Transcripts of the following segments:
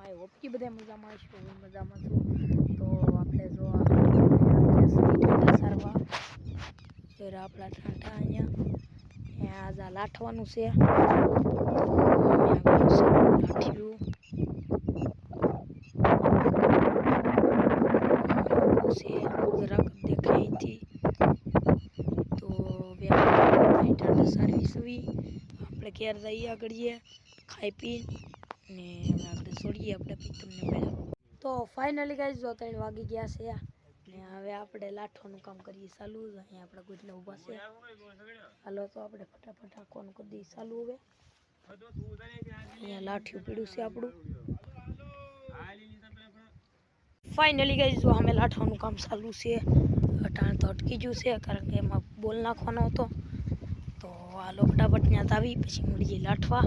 I hope કે બધા મજામાં હશો હું મજામાં છું તો આપણે જો ઠંડા સારવા ફેર આપણા ઠંડા અહીંયા આજ આ લાઠવાનું છે લાઠ્યું જરાક દેખાઈથી તો ઠંડા સારવી સુવી આપણે ઘેર જઈએ આગળીએ ખાઈ પી ને હવે આપણે છોડીએ આપણે પછી તમને મળ્યા તો ફાઇનલી ગાઈસ જો 3 વાગી ગયા છે ને હવે આપણે લાઠવાનું કામ કરીએ ચાલુ અહીંયા આપણે ગોટલા ઊભા છે હાલો તો આપણે ફટાફટ આખવાનું કરી દઈએ ચાલુ હવે અહીંયા લાઠિયું પીડ્યું છે આપણું ફાઇનલી ગાઈસ જો અમે લાઠવાનું કામ ચાલુ છે અટાણ તો અટકી ગયું છે કારણ કે એમાં બોલ નાખવાનો હતો તો હાલો ફટાફટ ત્યાં આવી પછી મળીએ લાઠવા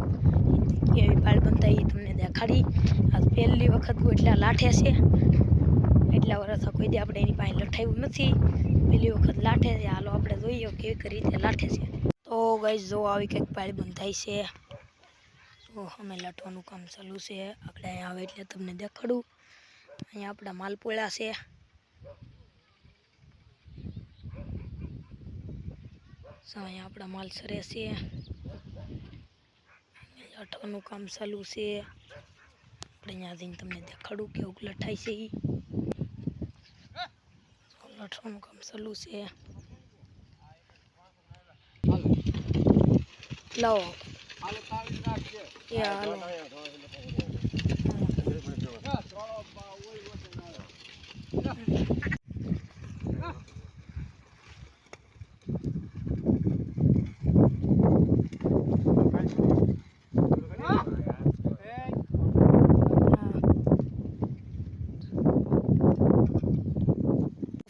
કેવી પાળ બનતા એ તમને દેખાડી આજ પહેલી વખત ગોટલા લાઠે છે એટલા વર્ષ કોઈ દે આપણે એની પાસે લઠાવ્યું નથી પહેલી વખત લાઠે છે હાલો આપણે જોઈએ કેવી રીતે લાઠે છે તો ગાઈસ જો આવી કંઈક પાળ બંધાઈ છે તો અમે લાઠવાનું કામ ચાલુ છે આપણે અહીંયા આવે એટલે તમને દેખાડું અહીંયા આપણા માલપોળા છે અહીંયા આપણા માલ સરે છે લાઠવાનું કામ ચાલુ છે આપણે અહીંયા જઈને તમને દેખાડું કેવું લઠાઈ છે એ લાઠવાનું કામ ચાલુ છે લાવો હાલો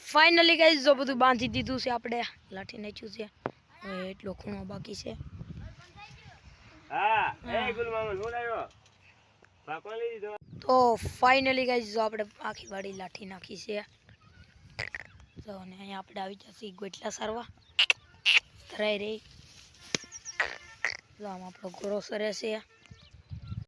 ફાઇનલી ગાઈસ જો બધું બાંધી દીધું છે આપણે લાઠી નાખ્યું છે હવે એટલો ખૂણો બાકી છે તો ફાઇનલી ગાઈસ જો આપણે આખી વાડી લાઠી નાખી છે તો અને અહીંયા આપણે આવી જશે ગોટલા સારવા ધરાઈ રહી જો આમ આપણો ગોરો સરે છે